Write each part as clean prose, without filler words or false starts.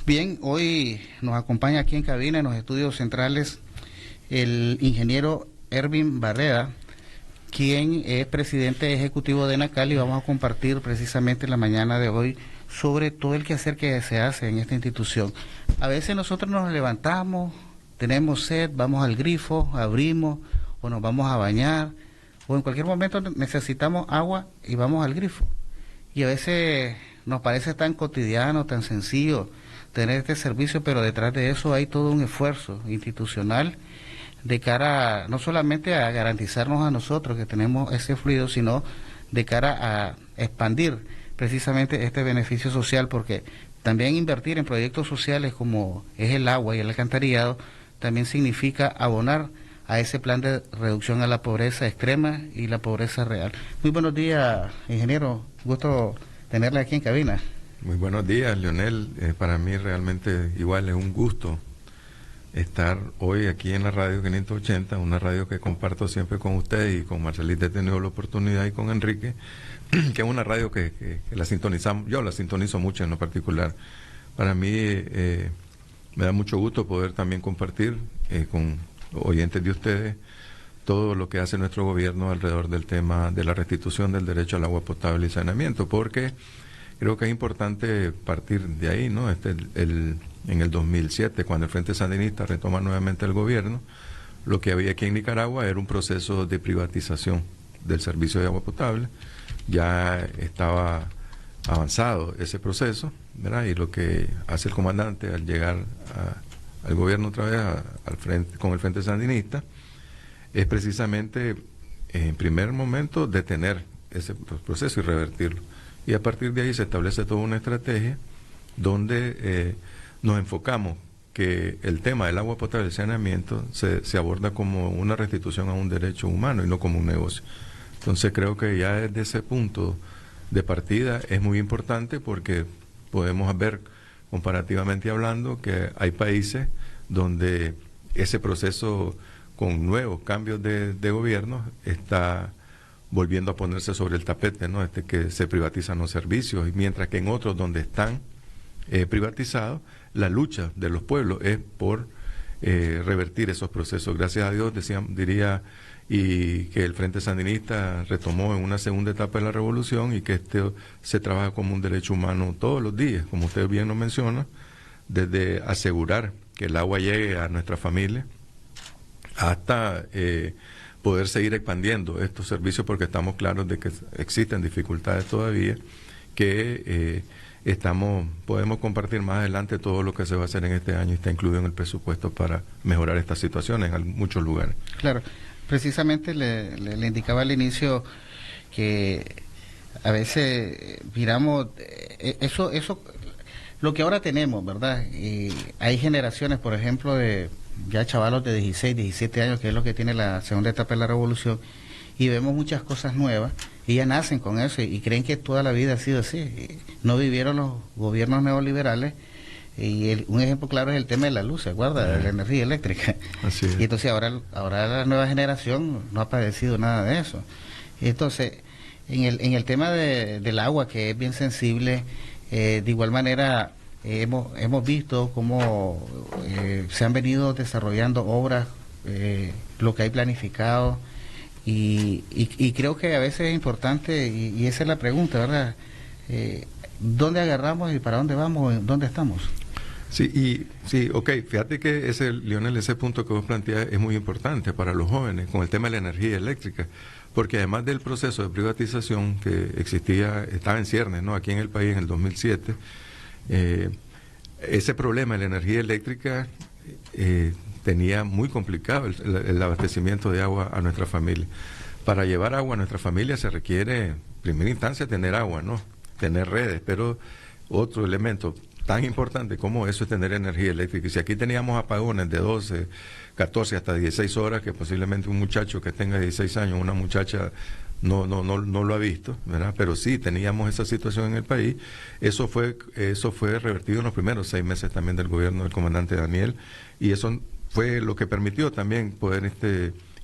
Bien, hoy nos acompaña aquí en cabina, en los estudios centrales, el ingeniero Ervin Barreda, quien es presidente ejecutivo de ENACAL, y vamos a compartir precisamente la mañana de hoy sobre todo el quehacer que se hace en esta institución. A veces nosotros nos levantamos, tenemos sed, vamos al grifo, abrimos, o nos vamos a bañar, o en cualquier momento necesitamos agua y vamos al grifo. Y a veces nos parece tan cotidiano, tan sencillo tener este servicio, pero detrás de eso hay todo un esfuerzo institucional de cara no solamente a garantizarnos a nosotros que tenemos ese fluido, sino de cara a expandir precisamente este beneficio social, porque también invertir en proyectos sociales como es el agua y el alcantarillado también significa abonar a ese plan de reducción a la pobreza extrema y la pobreza real. Muy buenos días, ingeniero, gusto tenerle aquí en cabina. Muy buenos días, Leonel. Para mí realmente igual es un gusto estar hoy aquí en la radio 580, una radio que comparto siempre con usted y con Marcelita he tenido la oportunidad y con Enrique, que es una radio que la sintonizamos, yo la sintonizo mucho en lo particular. Para mí me da mucho gusto poder también compartir con oyentes de ustedes todo lo que hace nuestro gobierno alrededor del tema de la restitución del derecho al agua potable y saneamiento, porque creo que es importante partir de ahí, ¿no? En el 2007, cuando el Frente Sandinista retoma nuevamente el gobierno, lo que había aquí en Nicaragua era un proceso de privatización del servicio de agua potable. Ya estaba avanzado ese proceso, ¿verdad? Y lo que hace el comandante al llegar al gobierno otra vez al frente, con el Frente Sandinista, es precisamente, en primer momento, detener ese proceso y revertirlo. Y a partir de ahí se establece toda una estrategia donde nos enfocamos que el tema del agua potable y el saneamiento se aborda como una restitución a un derecho humano y no como un negocio. Entonces creo que ya desde ese punto de partida es muy importante, porque podemos ver comparativamente hablando que hay países donde ese proceso con nuevos cambios de gobierno está volviendo a ponerse sobre el tapete, ¿no? Que se privatizan los servicios, y mientras que en otros donde están privatizados, la lucha de los pueblos es por revertir esos procesos. Gracias a Dios, diría, y que el Frente Sandinista retomó en una segunda etapa de la revolución, y que se trabaja como un derecho humano todos los días, como usted bien lo menciona, desde asegurar que el agua llegue a nuestra familia hasta poder seguir expandiendo estos servicios, porque estamos claros de que existen dificultades todavía, que podemos compartir más adelante todo lo que se va a hacer en este año, y está incluido en el presupuesto para mejorar estas situaciones en muchos lugares. Claro, precisamente le indicaba al inicio que a veces miramos eso lo que ahora tenemos, ¿verdad? Y hay generaciones, por ejemplo, de ya chavalos de 16, 17 años, que es lo que tiene la segunda etapa de la revolución, y vemos muchas cosas nuevas, y ya nacen con eso y creen que toda la vida ha sido así. No vivieron los gobiernos neoliberales, y un ejemplo claro es el tema de la luz, ¿se acuerda? De la energía eléctrica. Así es. Y entonces ahora la nueva generación no ha padecido nada de eso. Y entonces, en el tema del agua, que es bien sensible, de igual manera hemos visto cómo se han venido desarrollando obras, lo que hay planificado, y creo que a veces es importante, y esa es la pregunta, ¿verdad? ¿Dónde agarramos y para dónde vamos? ¿Dónde estamos? Sí, ok, fíjate que Leonel, ese punto que vos planteás es muy importante para los jóvenes con el tema de la energía eléctrica, porque además del proceso de privatización que estaba en ciernes, ¿no? Aquí en el país en el 2007, ese problema de la energía eléctrica tenía muy complicado el abastecimiento de agua a nuestra familia. Para llevar agua a nuestra familia se requiere, en primera instancia, tener agua, ¿no? Tener redes, pero otro elemento tan importante como eso es tener energía eléctrica. Y si aquí teníamos apagones de 12, 14 hasta 16 horas, que posiblemente un muchacho que tenga 16 años, una muchacha no lo ha visto, ¿verdad? Pero sí teníamos esa situación en el país. Eso fue revertido en los primeros 6 meses también del gobierno del comandante Daniel, y eso fue lo que permitió también poder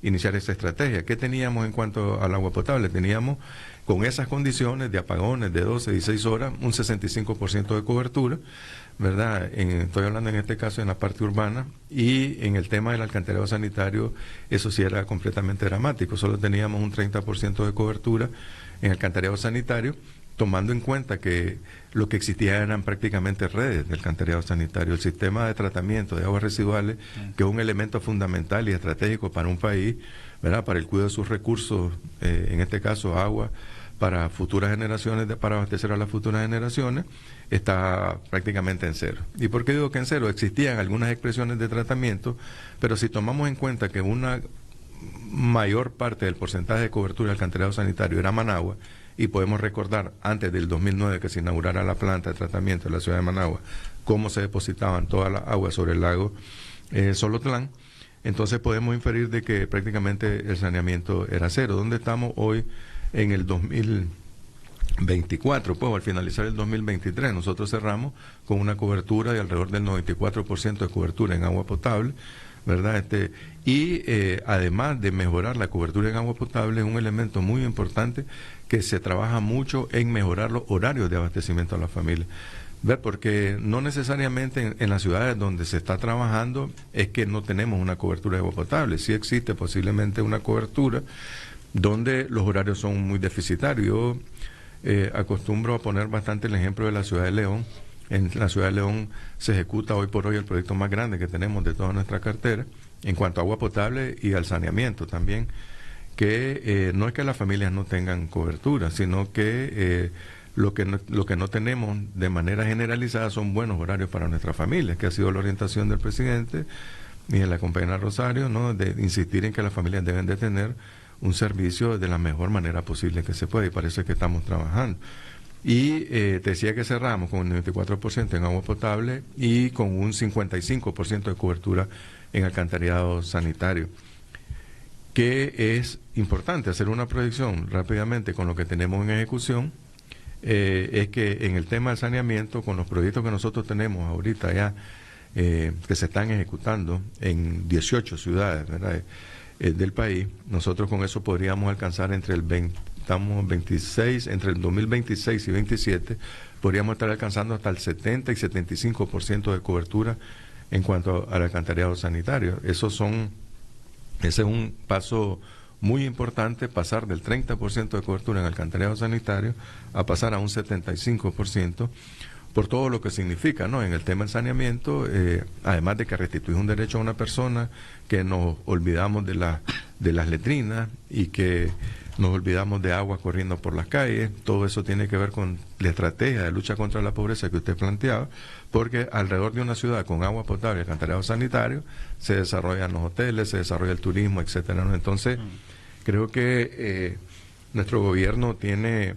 iniciar esa estrategia. ¿Qué teníamos en cuanto al agua potable? Teníamos con esas condiciones de apagones de 12, 16 horas, un 65% de cobertura, ¿verdad? Estoy hablando en este caso en la parte urbana, y en el tema del alcantarillado sanitario, eso sí era completamente dramático, solo teníamos un 30% de cobertura en alcantarillado sanitario, tomando en cuenta que lo que existía eran prácticamente redes del alcantarillado sanitario. El sistema de tratamiento de aguas residuales, que es un elemento fundamental y estratégico para un país, ¿verdad? Para el cuidado de sus recursos, en este caso agua, para futuras generaciones, para abastecer a las futuras generaciones, está prácticamente en cero. ¿Y por qué digo que en cero? Existían algunas expresiones de tratamiento, pero si tomamos en cuenta que una mayor parte del porcentaje de cobertura del alcantarillado sanitario era Managua, y podemos recordar antes del 2009 que se inaugurara la planta de tratamiento de la ciudad de Managua, cómo se depositaban todas las aguas sobre el lago Solotlán, entonces podemos inferir de que prácticamente el saneamiento era cero. ¿Dónde estamos hoy en el 2024? Pues al finalizar el 2023 nosotros cerramos con una cobertura de alrededor del 94% de cobertura en agua potable, ¿verdad? Además de mejorar la cobertura en agua potable, es un elemento muy importante que se trabaja mucho en mejorar los horarios de abastecimiento a las familias. ¿Ver? Porque no necesariamente en las ciudades donde se está trabajando es que no tenemos una cobertura de agua potable. Sí existe posiblemente una cobertura donde los horarios son muy deficitarios. Yo acostumbro a poner bastante el ejemplo de la ciudad de León. En la ciudad de León se ejecuta hoy por hoy el proyecto más grande que tenemos de toda nuestra cartera en cuanto a agua potable y al saneamiento también, que no es que las familias no tengan cobertura, sino que lo que no tenemos de manera generalizada son buenos horarios para nuestras familias, que ha sido la orientación del presidente y de la compañera Rosario, ¿no? De insistir en que las familias deben de tener un servicio de la mejor manera posible que se puede, y para eso es que estamos trabajando. Y te decía que cerramos con un 94% en agua potable y con un 55% de cobertura en alcantarillado sanitario. Que es importante hacer una proyección rápidamente con lo que tenemos en ejecución, es que en el tema del saneamiento, con los proyectos que nosotros tenemos ahorita ya, que se están ejecutando en 18 ciudades, ¿verdad? Del país, nosotros con eso podríamos alcanzar entre el 2026 y 2027, podríamos estar alcanzando hasta el 70 y 75% de cobertura en cuanto al alcantarillado sanitario. Ese es un paso muy importante, pasar del 30% de cobertura en alcantarillado sanitario a pasar a un 75%, por todo lo que significa, ¿no? En el tema del saneamiento, además de que restituir un derecho a una persona, que nos olvidamos de las letrinas y que nos olvidamos de agua corriendo por las calles. Todo eso tiene que ver con la estrategia de lucha contra la pobreza que usted planteaba, porque alrededor de una ciudad con agua potable y alcantarillado sanitario se desarrollan los hoteles, se desarrolla el turismo, etcétera, ¿no? Entonces, creo que nuestro gobierno tiene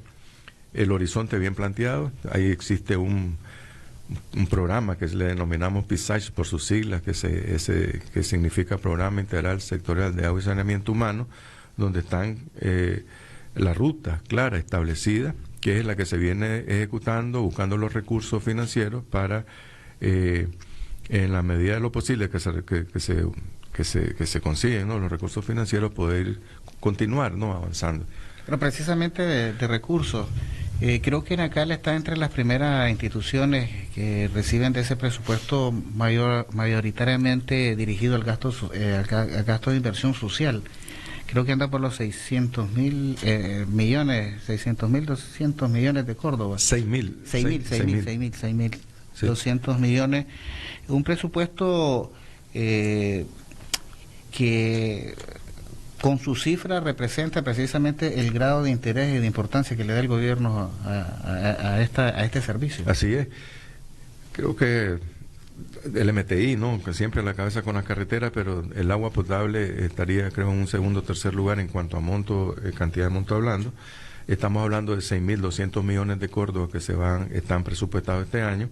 el horizonte bien planteado. Ahí existe un programa que le denominamos PISACH por sus siglas, que significa Programa Integral Sectorial de Agua y Saneamiento Humano, donde están las rutas claras establecidas, que es la que se viene ejecutando, buscando los recursos financieros para, en la medida de lo posible que se consiguen, ¿no? Los recursos financieros, poder continuar, ¿no? Avanzando. Pero precisamente de recursos, creo que NACAL está entre las primeras instituciones que reciben de ese presupuesto mayoritariamente dirigido al gasto de inversión social. Creo que anda por los 200 mil de Córdoba. 200 millones. Un presupuesto que con su cifra representa precisamente el grado de interés y de importancia que le da el gobierno a este servicio. Así es. Creo que el MTI, ¿no? Que siempre a la cabeza con las carreteras, pero el agua potable estaría, creo, en un segundo o tercer lugar en cuanto a monto, cantidad de monto hablando. Estamos hablando de 6.200 millones de Córdoba que están presupuestados este año,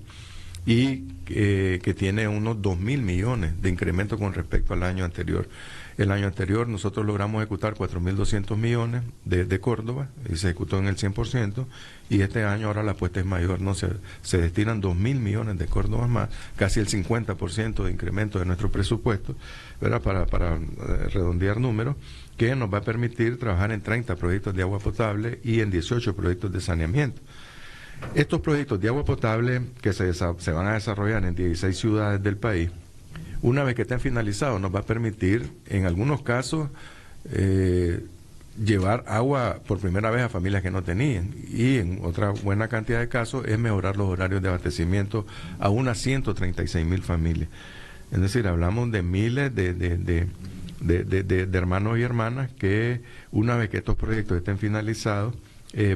y que tiene unos 2.000 millones de incremento con respecto al año anterior. El año anterior nosotros logramos ejecutar 4.200 millones de Córdoba y se ejecutó en el 100%, y este año ahora la apuesta es mayor, ¿no? Se destinan 2.000 millones de Córdoba más, casi el 50% de incremento de nuestro presupuesto, ¿verdad? Para redondear números, que nos va a permitir trabajar en 30 proyectos de agua potable y en 18 proyectos de saneamiento. Estos proyectos de agua potable que se van a desarrollar en 16 ciudades del país, una vez que estén finalizados, nos va a permitir, en algunos casos, llevar agua por primera vez a familias que no tenían, y en otra buena cantidad de casos es mejorar los horarios de abastecimiento a unas 136.000 familias. Es decir, hablamos de miles de hermanos y hermanas que, una vez que estos proyectos estén finalizados,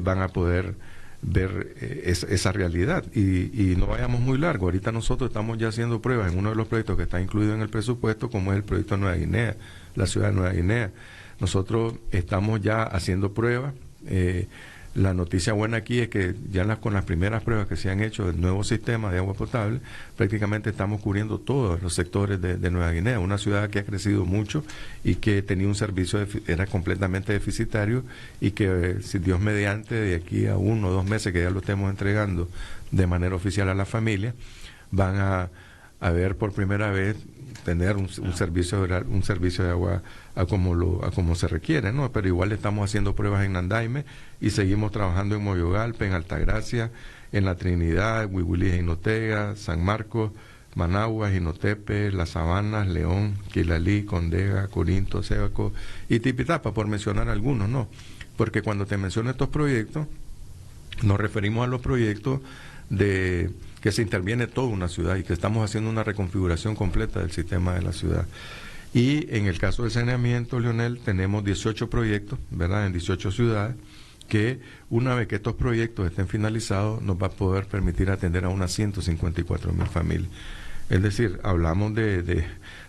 van a poder ver esa realidad, y no vayamos muy largo. Ahorita nosotros estamos ya haciendo pruebas en uno de los proyectos que está incluido en el presupuesto, como es el proyecto de Nueva Guinea, la ciudad de Nueva Guinea. Nosotros estamos ya haciendo pruebas. La noticia buena aquí es que ya con las primeras pruebas que se han hecho del nuevo sistema de agua potable, prácticamente estamos cubriendo todos los sectores de Nueva Guinea, una ciudad que ha crecido mucho y que tenía un servicio, era completamente deficitario, y que, si Dios mediante, de aquí a 1 o 2 meses que ya lo estemos entregando de manera oficial a la familia, van a ver por primera vez tener un servicio de agua a como se requiere, ¿no? Pero igual estamos haciendo pruebas en Nandaime y seguimos trabajando en Moyogalpa, en Altagracia, en La Trinidad, Huihuilí, Jinotega, San Marcos, Managua, Jinotepe, Las Sabanas, León, Quilalí, Condega, Corinto, Sébaco y Tipitapa, por mencionar algunos, ¿no? Porque cuando te menciono estos proyectos, nos referimos a los proyectos de que se interviene toda una ciudad y que estamos haciendo una reconfiguración completa del sistema de la ciudad. Y en el caso del saneamiento, Leonel, tenemos 18 proyectos, ¿verdad?, en 18 ciudades, que una vez que estos proyectos estén finalizados, nos va a poder permitir atender a unas 154.000 familias. Es decir, hablamos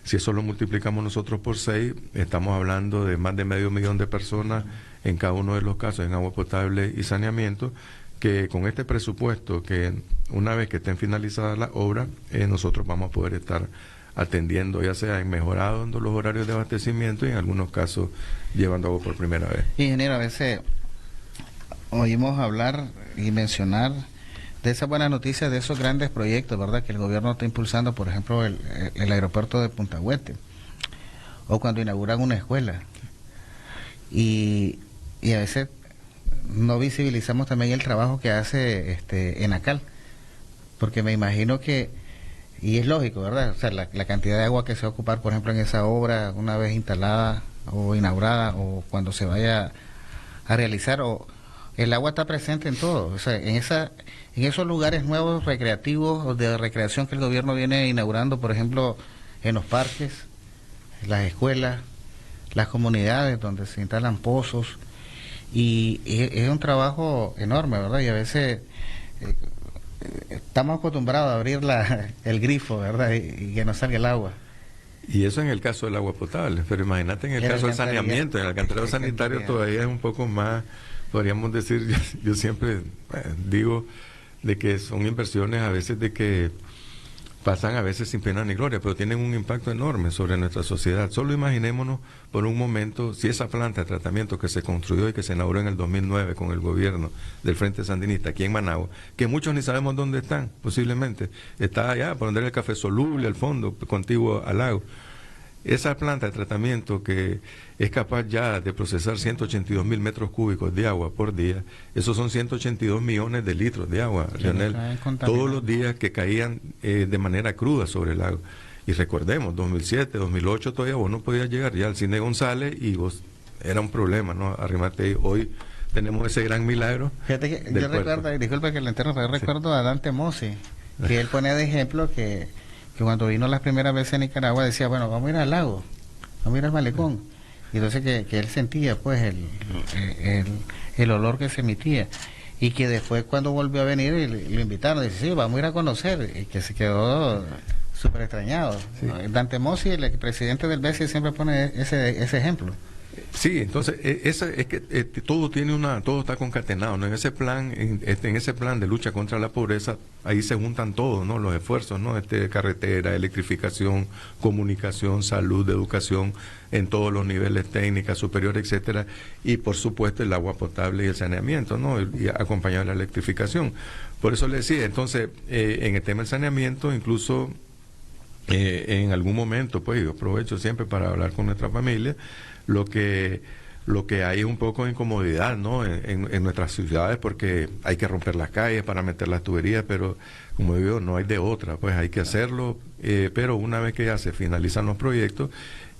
si eso lo multiplicamos nosotros por 6, estamos hablando de más de 500.000 de personas en cada uno de los casos en agua potable y saneamiento, que con este presupuesto, que una vez que estén finalizadas las obras, nosotros vamos a poder estar atendiendo, ya sea en mejorando los horarios de abastecimiento y en algunos casos llevando agua por primera vez. Ingeniero, a veces oímos hablar y mencionar de esas buenas noticias, de esos grandes proyectos, ¿verdad?, que el gobierno está impulsando, por ejemplo, el aeropuerto de Punta Huete, o cuando inauguran una escuela. Y a veces no visibilizamos también el trabajo que hace Enacal, porque me imagino que, y es lógico, ¿verdad?, o sea, la cantidad de agua que se va a ocupar, por ejemplo, en esa obra, una vez instalada o inaugurada, o cuando se vaya a realizar, o el agua está presente en todo, o sea, en esos lugares nuevos recreativos o de recreación que el gobierno viene inaugurando, por ejemplo, en los parques, las escuelas, las comunidades donde se instalan pozos, y es un trabajo enorme, ¿verdad? Y a veces estamos acostumbrados a abrir el grifo, ¿verdad? Y que no salga el agua. Y eso en el caso del agua potable, pero imagínate en el caso del saneamiento, en el alcantarillado sanitario todavía es un poco más, podríamos decir, yo siempre digo de que son inversiones a veces de que pasan a veces sin pena ni gloria, pero tienen un impacto enorme sobre nuestra sociedad. Solo imaginémonos por un momento si esa planta de tratamiento que se construyó y que se inauguró en el 2009 con el gobierno del Frente Sandinista aquí en Managua, que muchos ni sabemos dónde están, posiblemente, está allá por donde era el Café Soluble, al fondo, contiguo al lago. Esa planta de tratamiento que es capaz ya de procesar 182.000 metros cúbicos de agua por día, esos son 182 millones de litros de agua, Leonel, todos los días que caían de manera cruda sobre el lago. Y recordemos, 2007, 2008 todavía vos no podías llegar ya al Cine González y vos era un problema, ¿no?, arrimarte ahí. Hoy tenemos ese gran milagro. Fíjate que yo recuerdo, disculpe que le interrumpa, yo recuerdo a Dante Mossi, que él pone de ejemplo que cuando vino las primeras veces a Nicaragua decía, bueno, vamos a ir al lago, vamos a ir al malecón. Y entonces que él sentía pues el olor que se emitía. Y que después cuando volvió a venir lo invitaron, dice, sí, vamos a ir a conocer. Y que se quedó súper extrañado. Sí. Dante Mossi, el presidente del BESI, siempre pone ese ejemplo. Sí, entonces es que todo está concatenado, ¿no? En ese plan, en ese plan de lucha contra la pobreza, ahí se juntan todos, ¿no? Los esfuerzos, ¿no? Carretera, electrificación, comunicación, salud, educación, en todos los niveles, técnica, superior, etcétera, y por supuesto el agua potable y el saneamiento, ¿no? Y acompañado de la electrificación. Por eso le decía, entonces, en el tema del saneamiento, incluso en algún momento, pues yo aprovecho siempre para hablar con nuestra familia. Lo que hay es un poco de incomodidad, ¿no? En nuestras ciudades, porque hay que romper las calles para meter las tuberías, pero como digo, no hay de otra, pues hay que hacerlo, pero una vez que ya se finalizan los proyectos,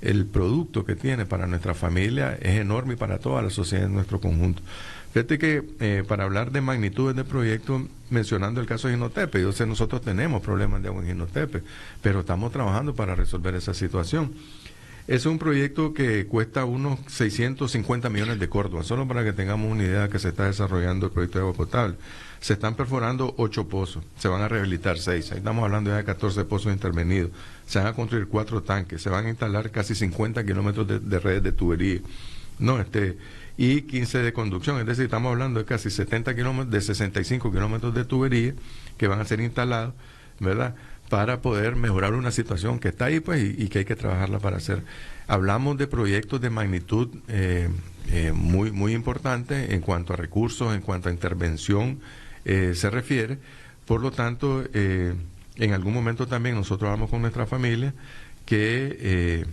el producto que tiene para nuestra familia es enorme y para toda la sociedad en nuestro conjunto. Fíjate que para hablar de magnitudes de proyectos, mencionando el caso de Jinotepe, yo sé, nosotros tenemos problemas de agua en Jinotepe, pero estamos trabajando para resolver esa situación. Es un proyecto que cuesta unos 650 millones de córdobas, solo para que tengamos una idea que se está desarrollando el proyecto de agua potable. Se están perforando 8 pozos, se van a rehabilitar 6, ahí estamos hablando ya de 14 pozos intervenidos, se van a construir 4 tanques, se van a instalar casi 50 kilómetros de redes de tubería, y 15 de conducción, es decir, estamos hablando de casi 70 kilómetros, de 65 kilómetros de tubería que van a ser instalados, ¿verdad?, para poder mejorar una situación que está ahí, pues, y que hay que trabajarla para hacer. Hablamos de proyectos de magnitud muy, muy importante en cuanto a recursos, en cuanto a intervención se refiere. Por lo tanto, en algún momento también nosotros hablamos con nuestra familia que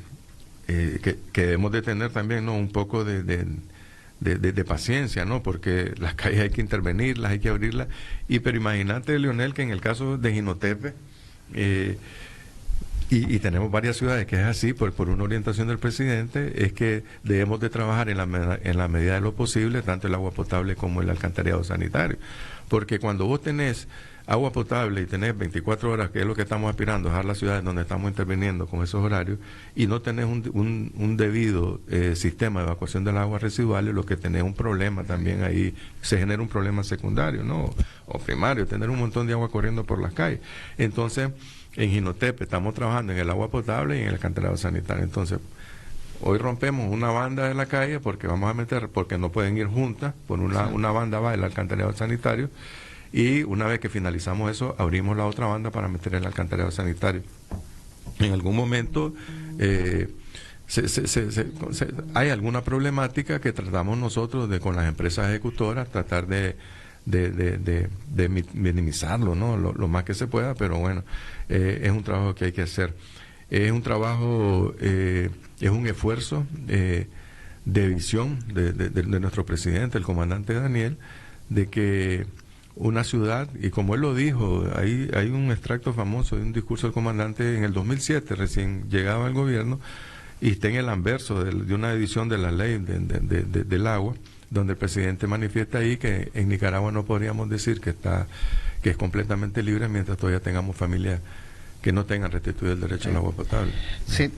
debemos de tener también, ¿no?, un poco de paciencia, ¿no? Porque las calles hay que intervenirlas, hay que abrirlas. Pero imagínate, Leonel, que en el caso de Jinotepe, y tenemos varias ciudades que es así, por una orientación del presidente, es que debemos de trabajar en la medida de lo posible, tanto el agua potable como el alcantarillado sanitario. Porque cuando vos tenés agua potable y tenés 24 horas, que es lo que estamos aspirando, dejar las ciudades donde estamos interviniendo con esos horarios, y no tenés un debido sistema de evacuación del agua residuales, lo que tenés un problema también ahí, se genera un problema secundario, ¿no? O primario, tener un montón de agua corriendo por las calles. Entonces, en Jinotepe estamos trabajando en el agua potable y en el alcantarillado sanitario. Entonces, hoy rompemos una banda de la calle porque no pueden ir juntas, por una banda va el alcantarillado sanitario, y una vez que finalizamos eso, abrimos la otra banda para meter el alcantarillado sanitario. En algún momento hay alguna problemática que tratamos nosotros con las empresas ejecutoras, tratar de minimizarlo, ¿no? Lo más que se pueda, pero bueno, es un trabajo que hay que hacer. Es un trabajo, es un esfuerzo de visión de nuestro presidente, el comandante Daniel, de que una ciudad, y como él lo dijo, hay un extracto famoso de un discurso del comandante en el 2007, recién llegaba al gobierno, y está en el anverso de una edición de la ley del agua, donde el presidente manifiesta ahí que en Nicaragua no podríamos decir que es completamente libre mientras todavía tengamos familias que no tengan restituido el derecho al agua potable. Sí,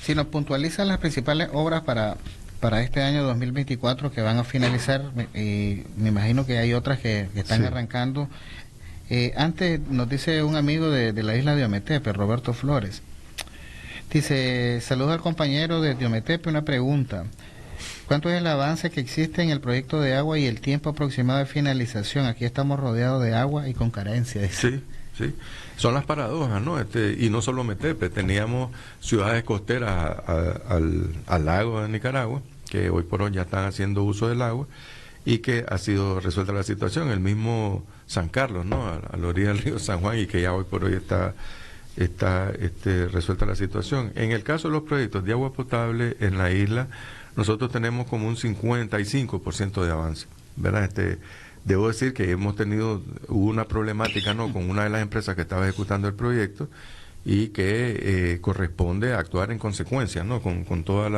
si nos puntualizan las principales obras para este año 2024 que van a finalizar, me imagino que hay otras que están arrancando. Antes nos dice un amigo de la isla de Ometepe, Roberto Flores, dice: saludos al compañero de Ometepe, una pregunta: ¿cuánto es el avance que existe en el proyecto de agua y el tiempo aproximado de finalización? Aquí estamos rodeados de agua y con carencia. Sí. Son las paradojas, ¿no? Y no solo Ometepe, teníamos ciudades costeras al lago de Nicaragua, que hoy por hoy ya están haciendo uso del agua, y que ha sido resuelta la situación. El mismo San Carlos, ¿no? A la orilla del río San Juan, y que ya hoy por hoy está resuelta la situación. En el caso de los proyectos de agua potable en la isla, nosotros tenemos como un 55% de avance, ¿verdad? Debo decir que hubo una problemática, ¿no?, con una de las empresas que estaba ejecutando el proyecto, y que corresponde actuar en consecuencia, ¿no?, con todo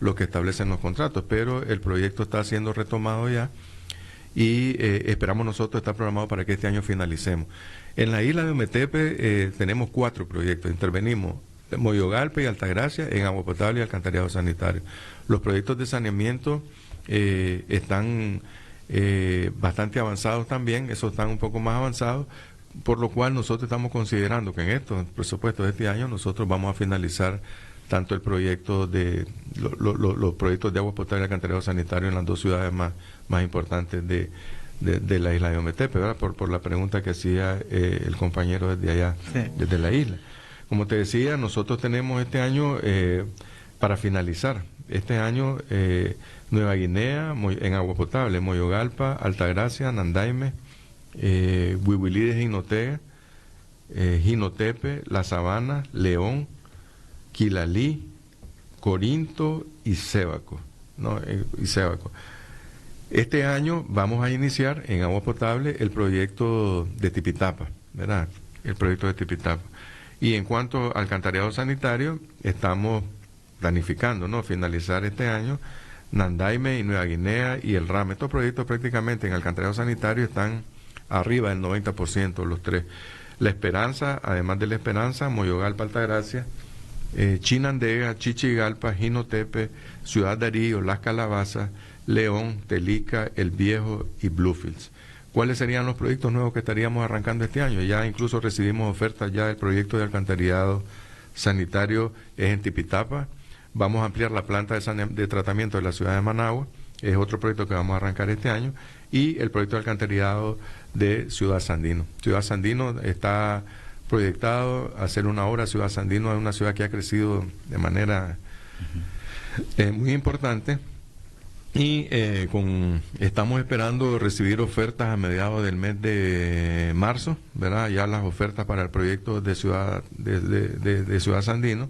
lo que establecen los contratos, pero el proyecto está siendo retomado ya, y esperamos nosotros, está programado para que este año finalicemos. En la isla de Ometepe tenemos 4 proyectos, intervenimos en Moyogalpe y Altagracia en agua potable y alcantarillado sanitario. Los proyectos de saneamiento están bastante avanzados también, esos están un poco más avanzados, por lo cual nosotros estamos considerando que en estos presupuestos de este año nosotros vamos a finalizar tanto el proyecto de los proyectos de agua potable y alcantarillado sanitario en las dos ciudades más importantes de la isla de Ometepe, ¿verdad? Por la pregunta que hacía el compañero desde allá, sí, desde la isla. Como te decía, nosotros tenemos este año, para finalizar, este año Nueva Guinea en agua potable, Moyogalpa, Altagracia, Nandaime, Huihuilí de Jinotega, Jinotepe, La Sabana, León, Quilalí, Corinto y Sébaco, ¿no? Y Sébaco. Este año vamos a iniciar en agua potable el proyecto de Tipitapa, ¿verdad? El proyecto de Tipitapa. Y en cuanto al alcantarillado sanitario, estamos planificando, ¿no?, finalizar este año Nandaime y Nueva Guinea y el RAM. Estos proyectos prácticamente en alcantarillado sanitario están arriba del 90%, los tres. La Esperanza, además de La Esperanza, Moyogalpa, Altagracia, Chinandega, Chichigalpa, Jinotepe, Ciudad Darío, Las Calabazas, León, Telica, El Viejo y Bluefields. ¿Cuáles serían los proyectos nuevos que estaríamos arrancando este año? Ya incluso recibimos ofertas ya del proyecto de alcantarillado sanitario es en Tipitapa. Vamos a ampliar la planta de tratamiento de la ciudad de Managua, es otro proyecto que vamos a arrancar este año, y el proyecto de alcantarillado de Ciudad Sandino. Ciudad Sandino está proyectado a hacer una obra. Ciudad Sandino es una ciudad que ha crecido de manera muy importante. Y estamos esperando recibir ofertas a mediados del mes de marzo, ¿verdad? Ya las ofertas para el proyecto de Ciudad de Ciudad Sandino,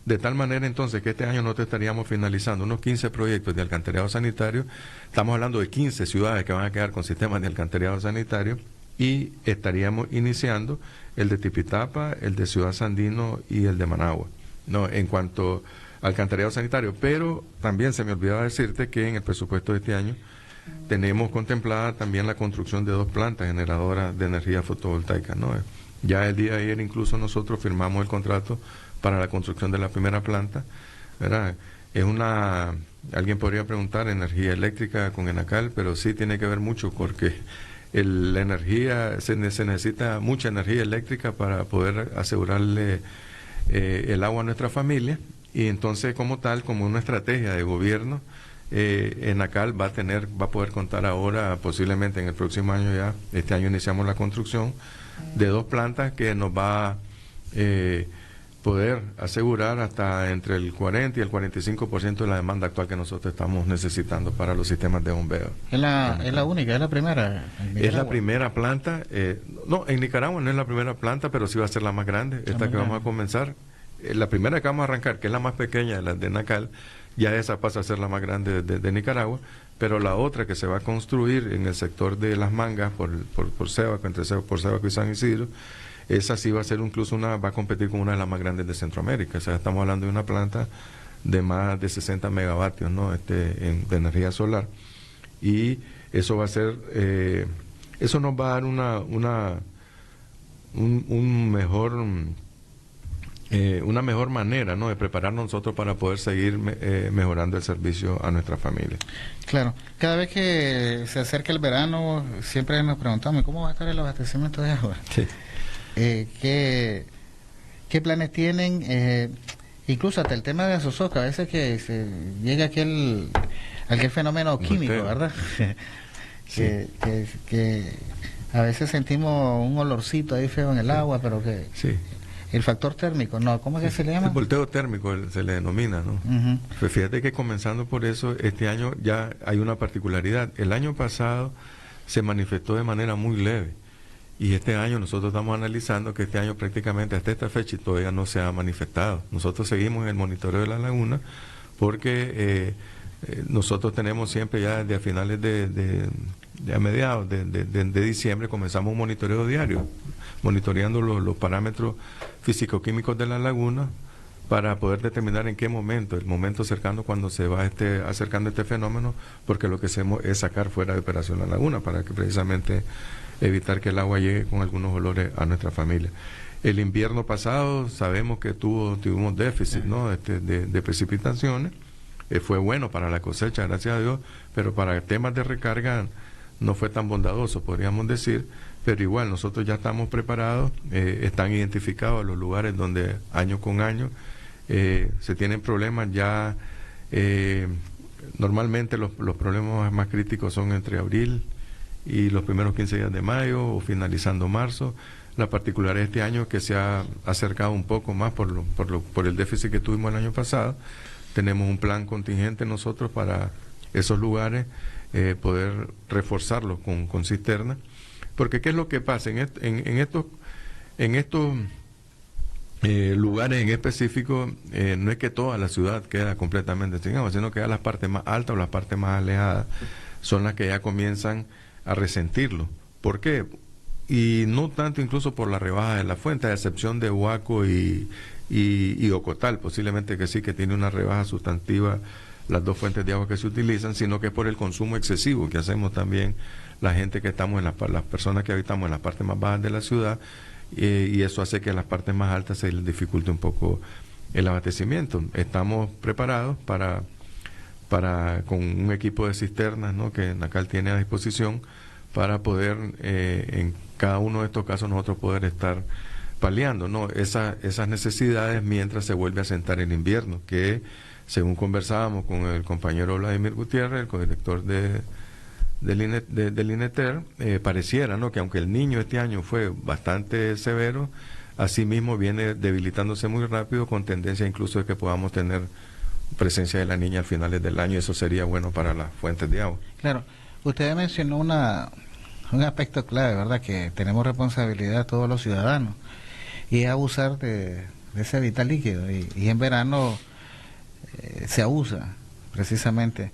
de tal manera entonces que este año nosotros estaríamos finalizando unos 15 proyectos de alcantarillado sanitario. Estamos hablando de 15 ciudades que van a quedar con sistemas de alcantarillado sanitario, y estaríamos iniciando el de Tipitapa, el de Ciudad Sandino y el de Managua, ¿no?, en cuanto alcantarillado sanitario. Pero también se me olvidaba decirte que en el presupuesto de este año tenemos contemplada también la construcción de 2 plantas generadoras de energía fotovoltaica, ¿no? Ya el día de ayer incluso nosotros firmamos el contrato para la construcción de la primera planta, ¿verdad? Es alguien podría preguntar, energía eléctrica con Enacal, pero sí tiene que ver mucho porque la energía, se necesita mucha energía eléctrica para poder asegurarle el agua a nuestra familia. Y entonces, como tal, como una estrategia de gobierno, Enacal va a poder contar ahora, posiblemente en el próximo año ya, este año iniciamos la construcción de 2 plantas que nos va a poder asegurar hasta entre el 40 y el 45% de la demanda actual que nosotros estamos necesitando para los sistemas de bombeo. ¿Es la única, es la primera? Es la primera planta. No, en Nicaragua no es la primera planta, pero sí va a ser la más grande, esta que vamos a comenzar. La primera que vamos a arrancar, que es la más pequeña, la de Nacal, ya esa pasa a ser la más grande de Nicaragua, pero la otra que se va a construir en el sector de Las Mangas, por Sébaco, por Sébaco y San Isidro, esa sí va a ser incluso va a competir con una de las más grandes de Centroamérica. O sea, estamos hablando de una planta de más de 60 megavatios, ¿no?, de energía solar. Y eso va a ser, eso nos va a dar una mejor manera, ¿no?, de prepararnos nosotros para poder seguir mejorando el servicio a nuestra familia. Claro, cada vez que se acerca el verano siempre nos preguntamos ¿cómo va a estar el abastecimiento de agua? Sí. ¿Qué planes tienen? Incluso hasta el tema de Azozoca, a veces que se llega aquel fenómeno químico, ¿verdad? Sí. que a veces sentimos un olorcito ahí feo en el agua, pero que... Sí. El factor térmico, ¿no? ¿Cómo es que se le llama? El volteo térmico se le denomina, ¿no? Uh-huh. Pues fíjate que comenzando por eso, este año ya hay una particularidad. El año pasado se manifestó de manera muy leve, y este año nosotros estamos analizando que este año prácticamente hasta esta fecha todavía no se ha manifestado. Nosotros seguimos en el monitoreo de la laguna porque nosotros tenemos siempre ya desde a finales a mediados de diciembre comenzamos un monitoreo diario, monitoreando los parámetros físico-químicos de la laguna para poder determinar en qué momento, el momento cercano cuando se va acercando este fenómeno, porque lo que hacemos es sacar fuera de operación la laguna para que precisamente evitar que el agua llegue con algunos olores a nuestra familia. El invierno pasado sabemos que tuvimos déficit, ¿no?, de precipitaciones. Fue bueno para la cosecha, gracias a Dios, pero para temas de recarga no fue tan bondadoso, podríamos decir, pero igual nosotros ya estamos preparados, están identificados los lugares donde año con año se tienen problemas ya, normalmente los problemas más críticos son entre abril y los primeros 15 días de mayo o finalizando marzo. La particularidad de este año que se ha acercado un poco más por el déficit que tuvimos el año pasado. Tenemos un plan contingente nosotros para esos lugares, poder reforzarlos con cisternas, porque ¿qué es lo que pasa? En estos lugares en específico, no es que toda la ciudad queda completamente sin agua, sino que ya las partes más altas o las partes más alejadas son las que ya comienzan a resentirlo. ¿Por qué? Y no tanto incluso por la rebaja de la fuente, a excepción de Huaco y Ocotal, posiblemente que sí, que tiene una rebaja sustantiva las dos fuentes de agua que se utilizan, sino que es por el consumo excesivo que hacemos también la gente que estamos en las personas que habitamos en las partes más bajas de la ciudad, y eso hace que en las partes más altas se les dificulte un poco el abastecimiento. Estamos preparados para con un equipo de cisternas, ¿no?, que Nacal tiene a disposición para poder en cada uno de estos casos nosotros poder estar paliando, ¿no?, esas necesidades mientras se vuelve a sentar el invierno, que según conversábamos con el compañero Vladimir Gutiérrez, el codirector del INETER, pareciera, ¿no?, que aunque el niño este año fue bastante severo, asimismo viene debilitándose muy rápido, con tendencia incluso de que podamos tener presencia de la niña a finales del año, y eso sería bueno para las fuentes de agua. Claro, usted mencionó un aspecto clave, ¿verdad?, que tenemos responsabilidad todos los ciudadanos, y es abusar de ese vital líquido, y en verano se abusa precisamente.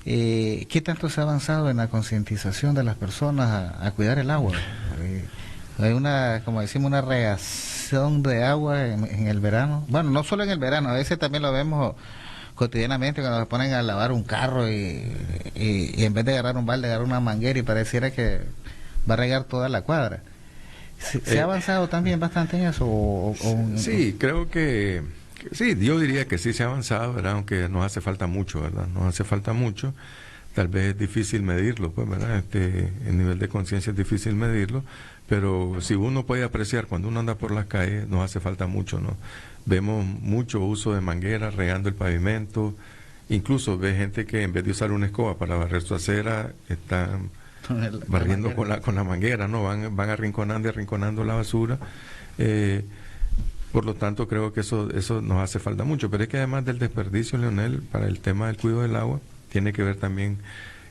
¿Qué tanto se ha avanzado en la concientización de las personas a cuidar el agua? Hay una, como decimos, una reacción de agua en el verano. Bueno, no solo en el verano, a veces también lo vemos cotidianamente cuando se ponen a lavar un carro y en vez de agarrar un balde, agarrar una manguera y pareciera que va a regar toda la cuadra. ¿Se ha avanzado también bastante en eso? Sí, creo que sí, yo diría que sí se ha avanzado, ¿verdad? Aunque nos hace falta mucho, ¿verdad? Nos hace falta mucho. Tal vez es difícil medirlo, pues, ¿verdad? El nivel de conciencia es difícil medirlo, pero si uno puede apreciar cuando uno anda por las calles, nos hace falta mucho, ¿no? Vemos mucho uso de mangueras regando el pavimento, incluso ve gente que en vez de usar una escoba para barrer su acera, están barriendo con la manguera, ¿no? Van arrinconando y arrinconando la basura. Por lo tanto, creo que eso nos hace falta mucho. Pero es que además del desperdicio, Leonel, para el tema del cuidado del agua, tiene que ver también,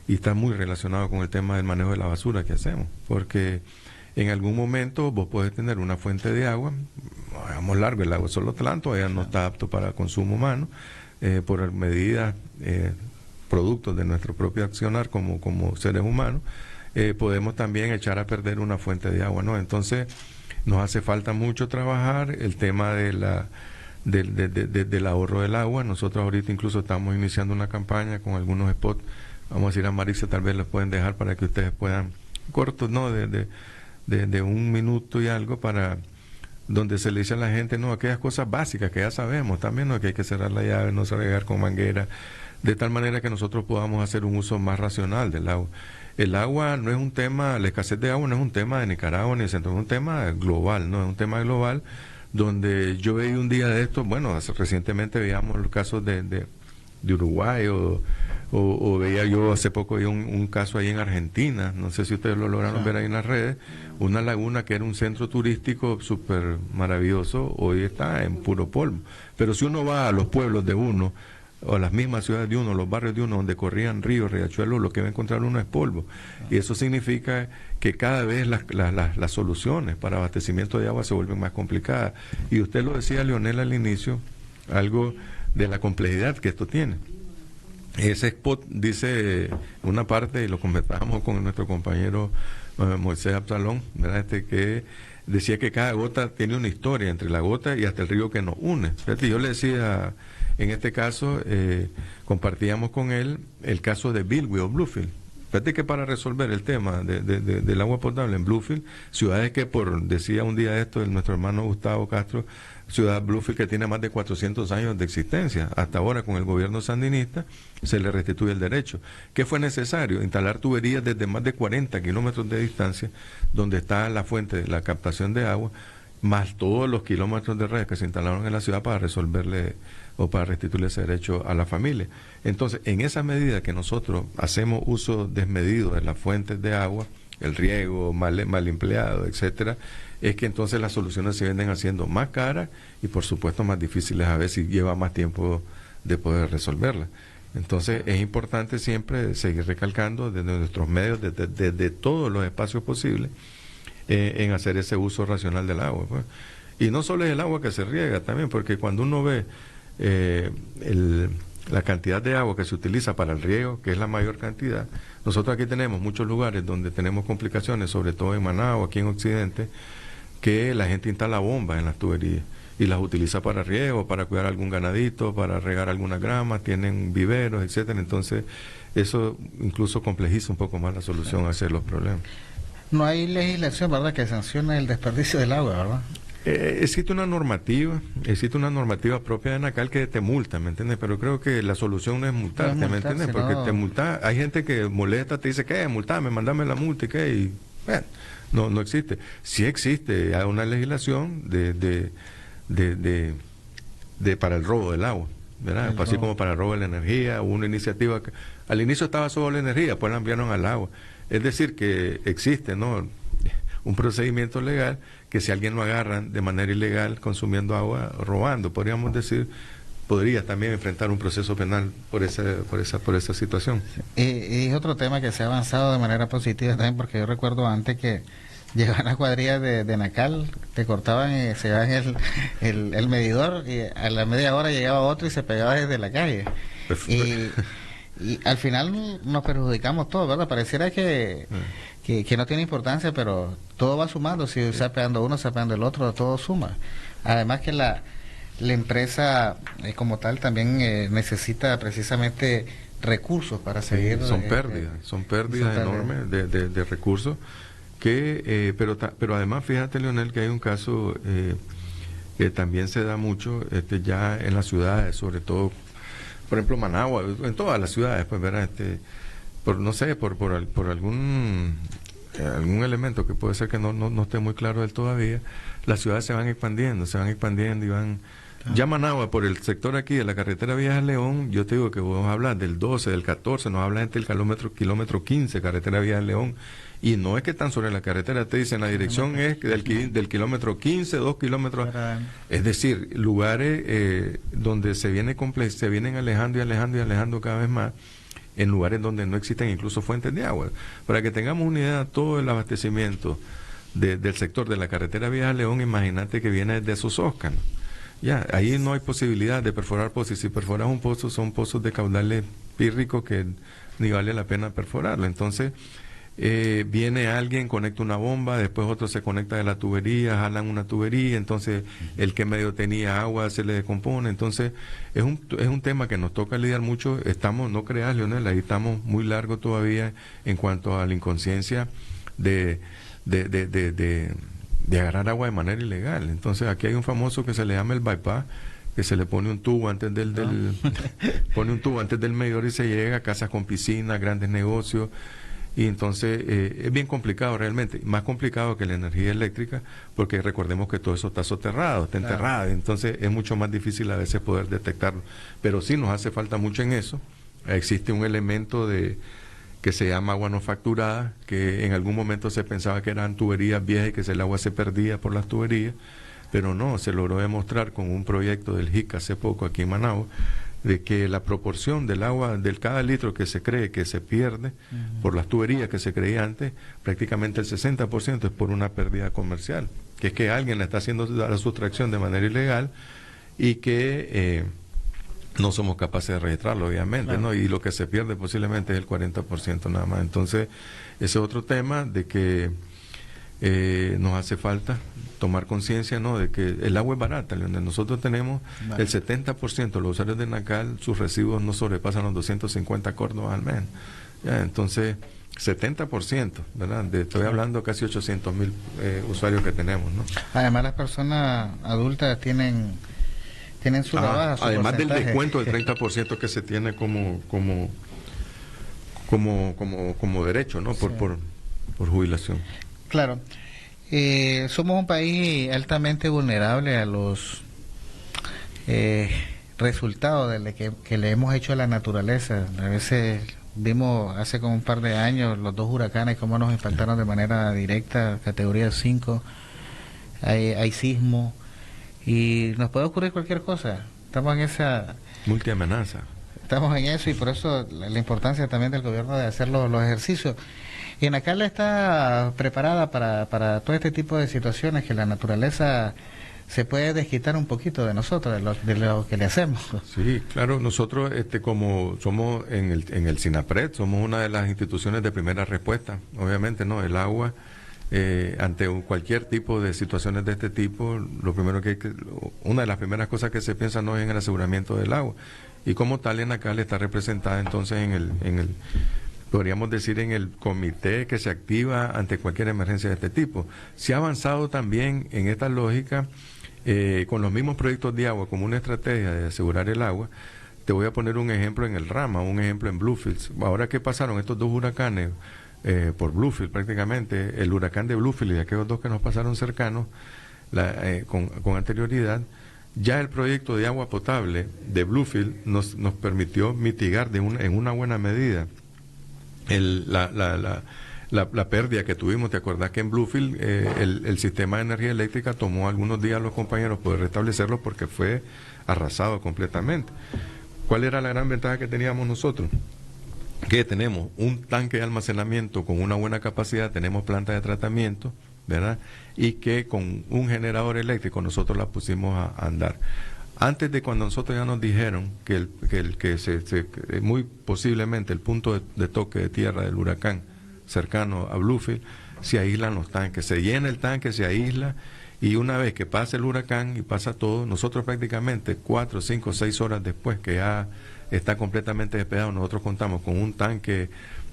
y está muy relacionado con el tema del manejo de la basura que hacemos. Porque en algún momento vos podés tener una fuente de agua, hagamos largo, el agua solo tanto, ella no está apto para consumo humano, por medidas, productos de nuestro propio accionar como seres humanos, podemos también echar a perder una fuente de agua, ¿no? Entonces, nos hace falta mucho trabajar el tema del ahorro del agua. Nosotros ahorita incluso estamos iniciando una campaña con algunos spots. Vamos a decir a Marisa, tal vez los pueden dejar para que ustedes puedan, cortos, ¿no?, de 1 minuto y algo, para donde se le dice a la gente, no, aquellas cosas básicas que ya sabemos también, ¿no?, que hay que cerrar la llave, no se regar con manguera, de tal manera que nosotros podamos hacer un uso más racional del agua. El agua no es un tema, la escasez de agua no es un tema de Nicaragua ni de Centro, es un tema global, ¿no? Es un tema global donde yo veía un día de esto, bueno, recientemente veíamos los casos de Uruguay o veía yo hace poco un caso ahí en Argentina, no sé si ustedes lo lograron ver ahí en las redes, una laguna que era un centro turístico súper maravilloso, hoy está en puro polvo. Pero si uno va a los pueblos de uno, o las mismas ciudades de uno, los barrios de uno, donde corrían ríos, riachuelos, lo que va a encontrar uno es polvo. Y eso significa que cada vez las soluciones para abastecimiento de agua se vuelven más complicadas. Y usted lo decía, Leonel, al inicio, algo de la complejidad que esto tiene. Ese spot dice una parte, y lo conversábamos con nuestro compañero Moisés Absalón, ¿verdad? Que decía que cada gota tiene una historia, entre la gota y hasta el río que nos une. Fíjate, yo le decía, en este caso, compartíamos con él el caso de Bilwi o Bluefield. Fíjate que para resolver el tema del agua potable en Bluefield, ciudades que decía un día esto nuestro hermano Gustavo Castro, ciudad Bluefield que tiene más de 400 años de existencia, hasta ahora con el gobierno sandinista se le restituye el derecho. ¿Qué fue necesario? Instalar tuberías desde más de 40 kilómetros de distancia, donde está la fuente de la captación de agua, más todos los kilómetros de redes que se instalaron en la ciudad para resolverle o para restituirle ese derecho a la familia. Entonces, en esa medida que nosotros hacemos uso desmedido de las fuentes de agua, el riego mal empleado, etcétera, es que entonces las soluciones se vienen haciendo más caras y por supuesto más difíciles a veces, y lleva más tiempo de poder resolverlas. Entonces es importante siempre seguir recalcando desde nuestros medios, desde todos los espacios posibles, en hacer ese uso racional del agua, pues. Y no solo es el agua que se riega también, porque cuando uno ve la cantidad de agua que se utiliza para el riego, que es la mayor cantidad, nosotros aquí tenemos muchos lugares donde tenemos complicaciones, sobre todo en Managua, aquí en Occidente, que la gente instala bombas en las tuberías y las utiliza para riego, para cuidar algún ganadito, para regar alguna grama, tienen viveros, etcétera. Entonces eso incluso complejiza un poco más la solución a hacer los problemas. No hay legislación, ¿verdad?, que sancione el desperdicio del agua, ¿verdad? Existe una normativa propia de Nacal que te multa, ¿me entiendes? Pero creo que la solución no es multarte, ¿me entiendes? Porque te multa, hay gente que molesta, te dice, ¿qué? Multame, mandame la multa y qué, y bueno, no existe. Sí existe, hay una legislación para el robo del agua, ¿verdad? Así como para el robo de la energía, hubo una iniciativa que al inicio estaba sobre la energía, pues la enviaron al agua. Es decir, que existe, ¿no?, un procedimiento legal que si alguien lo agarran de manera ilegal consumiendo agua, robando, podríamos decir, podría también enfrentar un proceso penal por esa situación. Y es otro tema que se ha avanzado de manera positiva también, porque yo recuerdo antes que llegaban las cuadrillas de Nacal, te cortaban y se llevaban el medidor, y a la media hora llegaba otro y se pegaba desde la calle. Y al final nos perjudicamos todos, ¿verdad? Pareciera que no tiene importancia, pero todo va sumando. Si está pegando uno, está pegando el otro, todo suma. Además que la empresa como tal también necesita precisamente recursos para seguir. Son pérdidas enormes de recursos. Pero además, fíjate, Leonel, que hay un caso que también se da mucho ya en las ciudades, sobre todo, por ejemplo, Managua, en todas las ciudades, pues, ¿verdad? Por algún elemento que puede ser que no esté muy claro del todavía, las ciudades se van expandiendo y van... Ya Managua, por el sector aquí de la carretera Vieja León, yo te digo que vamos a hablar del 12, del 14, nos habla entre el kilómetro 15, carretera Vieja León, y no es que están sobre la carretera, te dicen la dirección es del kilómetro 15, 2 kilómetros, es decir, lugares donde se vienen alejando cada vez más, en lugares donde no existen incluso fuentes de agua. Para que tengamos una idea, todo el abastecimiento del sector de la carretera Vieja León, imagínate que viene desde Sososcan. Ya, ahí no hay posibilidad de perforar pozos. Si perforas un pozo, son pozos de caudales pírricos que ni vale la pena perforarlo. Entonces, viene alguien, conecta una bomba, después otro se conecta de la tubería, jalan una tubería, entonces el que medio tenía agua se le descompone. Entonces, es un tema que nos toca lidiar mucho. Estamos, no creas, Leonel, ahí estamos muy largos todavía en cuanto a la inconsciencia de agarrar agua de manera ilegal. Entonces aquí hay un famoso que se le llama el bypass, que se le pone un tubo antes pone un tubo antes del medidor y se llega a casas con piscinas, grandes negocios, y entonces es bien complicado realmente, más complicado que la energía eléctrica, porque recordemos que todo eso está soterrado, está enterrado, entonces es mucho más difícil a veces poder detectarlo, pero sí nos hace falta mucho en eso. Existe un elemento que se llama agua no facturada, que en algún momento se pensaba que eran tuberías viejas y que el agua se perdía por las tuberías, pero no, se logró demostrar con un proyecto del JIC hace poco aquí en Managua, de que la proporción del agua, del cada litro que se cree que se pierde por las tuberías que se creía antes, prácticamente el 60% es por una pérdida comercial, que es que alguien le está haciendo la sustracción de manera ilegal y que... no somos capaces de registrarlo, obviamente, claro, ¿no? Y lo que se pierde posiblemente es el 40% nada más. Entonces, ese es otro tema de que nos hace falta tomar conciencia, ¿no?, de que el agua es barata. Donde nosotros tenemos el 70% de los usuarios de Nacal, sus residuos no sobrepasan los 250 córdobas al mes. ¿Ya? Entonces, 70%, ¿verdad? Estoy hablando casi 800,000 usuarios que tenemos, ¿no? Además, las personas adultas tienen su trabajo, su además porcentaje. del descuento del 30% que se tiene como derecho, ¿no? Sí. Por jubilación. Claro. Somos un país altamente vulnerable a los resultados que le hemos hecho a la naturaleza. A veces vimos hace como un par de años los dos huracanes cómo nos impactaron de manera directa, categoría 5, hay sismo y nos puede ocurrir cualquier cosa. Estamos en esa multiamenaza. Estamos en eso y por eso la importancia también del gobierno de hacer los ejercicios. Y Nacala está preparada para todo este tipo de situaciones que la naturaleza se puede desquitar un poquito de nosotros, de lo que le hacemos. Sí, claro, nosotros como somos en el SINAPRED, somos una de las instituciones de primera respuesta, obviamente, ¿no? El agua, ante cualquier tipo de situaciones de este tipo, lo primero una de las primeras cosas que se piensa no es en el aseguramiento del agua. Y como tal, Nacala está representada entonces podríamos decir, en el comité que se activa ante cualquier emergencia de este tipo. Se ha avanzado también en esta lógica con los mismos proyectos de agua como una estrategia de asegurar el agua. Te voy a poner un ejemplo en el Rama, un ejemplo en Bluefields. Ahora que pasaron estos dos huracanes por Bluefield prácticamente, el huracán de Bluefield y aquellos dos que nos pasaron cercanos con anterioridad, ya el proyecto de agua potable de Bluefield nos permitió mitigar en una buena medida la pérdida que tuvimos. ¿Te acordás que en Bluefield el sistema de energía eléctrica tomó algunos días a los compañeros poder restablecerlo porque fue arrasado completamente? ¿Cuál era la gran ventaja que teníamos nosotros? Que tenemos un tanque de almacenamiento con una buena capacidad, tenemos planta de tratamiento, ¿verdad? Y que con un generador eléctrico nosotros la pusimos a andar. Antes de cuando nosotros ya nos dijeron que muy posiblemente el punto de toque de tierra del huracán cercano a Bluefield, se aíslan los tanques, se llena el tanque, se aísla, y una vez que pasa el huracán y pasa todo, nosotros prácticamente 4, 5, 6 horas después que ya está completamente despejado, nosotros contamos con un tanque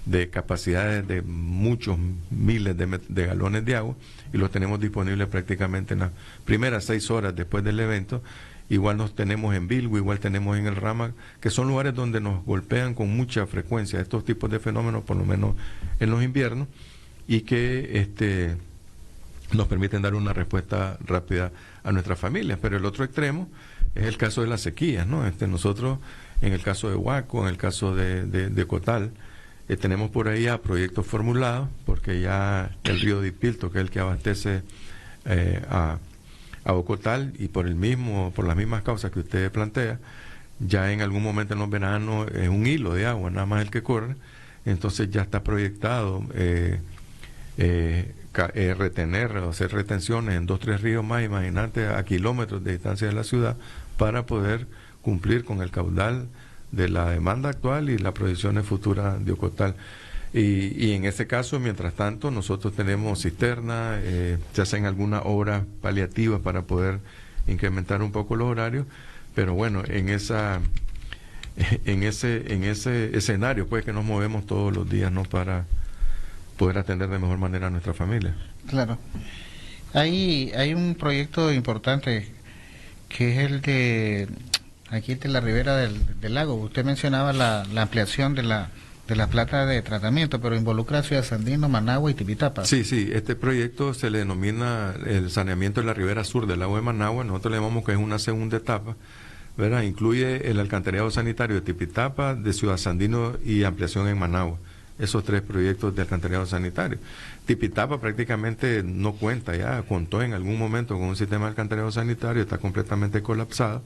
de capacidades de muchos miles de galones de agua y los tenemos disponibles prácticamente en las primeras 6 horas después del evento. Igual nos tenemos en Bilbo, igual tenemos en el Rama, que son lugares donde nos golpean con mucha frecuencia estos tipos de fenómenos, por lo menos en los inviernos, y que nos permiten dar una respuesta rápida a nuestras familias. Pero el otro extremo es el caso de las sequías, ¿no? Nosotros, en el caso de Huaco, en el caso de Cotal, tenemos por ahí ya proyectos formulados, porque ya el río Dipilto, que es el que abastece a Ocotal, y por las mismas causas que usted plantea, ya en algún momento en los veranos es un hilo de agua, nada más el que corre. Entonces ya está proyectado retener o hacer retenciones en 2 o 3 ríos más, imagínate, a kilómetros de distancia de la ciudad, para poder cumplir con el caudal de la demanda actual y las proyecciones futuras de Ocotal. Y en ese caso, mientras tanto, nosotros tenemos cisternas, se hacen algunas obras paliativas para poder incrementar un poco los horarios, pero bueno, en ese escenario pues que nos movemos todos los días, ¿no?, para poder atender de mejor manera a nuestra familia. Claro. Hay un proyecto importante que es el de aquí de la ribera del lago. Usted mencionaba la ampliación de las plantas de tratamiento, pero involucra a Ciudad Sandino, Managua y Tipitapa. Sí, este proyecto se le denomina el saneamiento de la ribera sur del lago de Managua. Nosotros le llamamos que es una segunda etapa, ¿verdad? Incluye el alcantarillado sanitario de Tipitapa, de Ciudad Sandino y ampliación en Managua. Esos 3 proyectos de alcantarillado sanitario. Tipitapa prácticamente no cuenta ya, contó en algún momento con un sistema de alcantarillado sanitario, está completamente colapsado,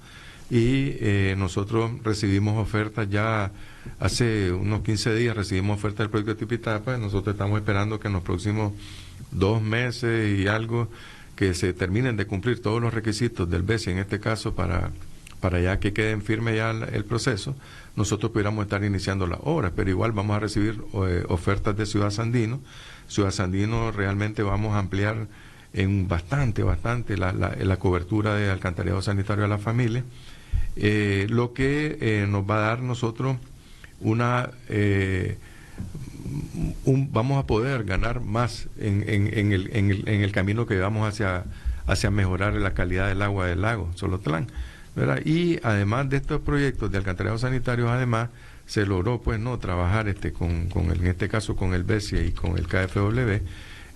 y nosotros recibimos ofertas ya hace unos 15 días, recibimos ofertas del proyecto de Tipitapa. Nosotros estamos esperando que en los próximos 2 meses y algo que se terminen de cumplir todos los requisitos del BESI, en este caso, para ya que queden firme ya el proceso, nosotros pudiéramos estar iniciando las obras. Pero igual vamos a recibir ofertas de Ciudad Sandino. Ciudad Sandino realmente vamos a ampliar en bastante la cobertura de alcantarillado sanitario a la familia, lo que nos va a dar nosotros vamos a poder ganar más en el camino que vamos hacia mejorar la calidad del agua del lago Solotlán, ¿verdad? Y además de estos proyectos de alcantarillado sanitario, además se logró pues no trabajar en este caso con el BESIA y con el KfW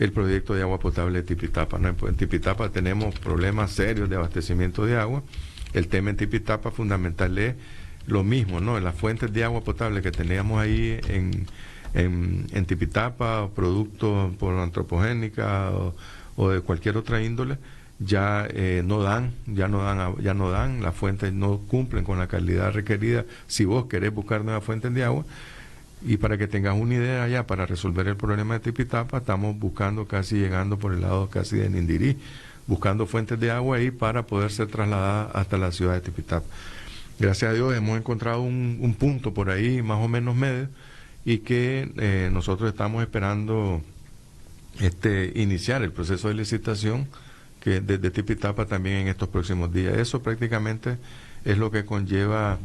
el proyecto de agua potable de Tipitapa, ¿no? En Tipitapa tenemos problemas serios de abastecimiento de agua. El tema en Tipitapa fundamental es lo mismo, ¿no? En las fuentes de agua potable que teníamos ahí en Tipitapa, productos por antropogénica o de cualquier otra índole, ya no dan, las fuentes no cumplen con la calidad requerida si vos querés buscar nuevas fuentes de agua. Y para que tengas una idea ya, para resolver el problema de Tipitapa, estamos buscando, casi llegando por el lado casi de Nindirí, buscando fuentes de agua ahí para poder ser trasladadas hasta la ciudad de Tipitapa. Gracias a Dios hemos encontrado un punto por ahí más o menos medio, y que nosotros estamos esperando iniciar el proceso de licitación que desde Tipitapa también en estos próximos días. Eso prácticamente es lo que conlleva